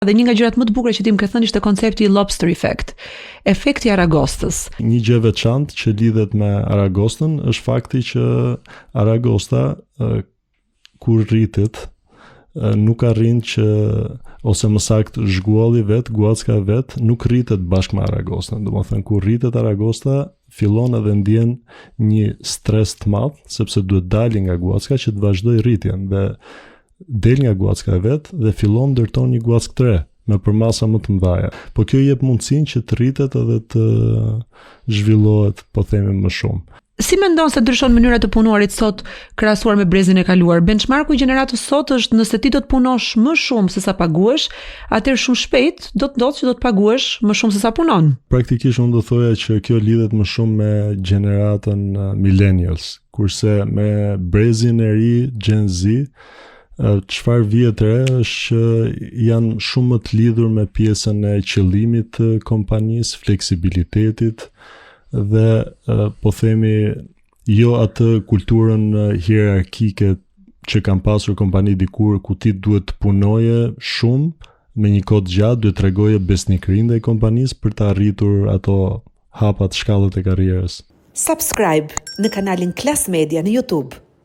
Dhe një nga gjërat më të bukura që ti më ke thënë ishte koncepti lobster effect, efekti aragostës. Një gjë e veçantë që lidhet me aragostën është fakti që aragosta kur rritet nuk arrin që, ose më saktë zhgualli vet, guacka vet nuk rritet bashkë me aragostën. Domethënë kur rritet aragosta fillon edhe ndjen një stres të madh sepse duhet dalë nga guacka që të vazhdoj rritjen dhe del nga guacka e vet dhe fillon ndërton një guackë të re me përmasa më të mëdha. Po kjo jep mundësinë që të rritet edhe të zhvillohet, po themi, më shumë. Si mendon se ndryshon mënyra të punuarit sot krahasuar me brezin e kaluar? Benchmarku i gjeneratës sot është nëse ti do të punosh më shumë se sa paguhesh, atëherë shumë shpejt do të ndodhë që do të paguhesh më shumë se sa punon. Praktikisht unë do thoja që kjo lidhet më shumë me gjeneratën millennials, kurse me brezin e ri Gen Z çfarë vjet re është që janë shumë më të lidhur me pjesën e qëllimit të kompanisë, fleksibilitetit dhe po themi jo atë kulturën hierarkike që kanë pasur kompani dikur ku ti duhet të punoje shumë me një kohë gjatë, duhet tregoje besnikëri ndaj kompanisë për të arritur ato hapat shkallët e karrierës. Subscribe në kanalin Klas Media në YouTube.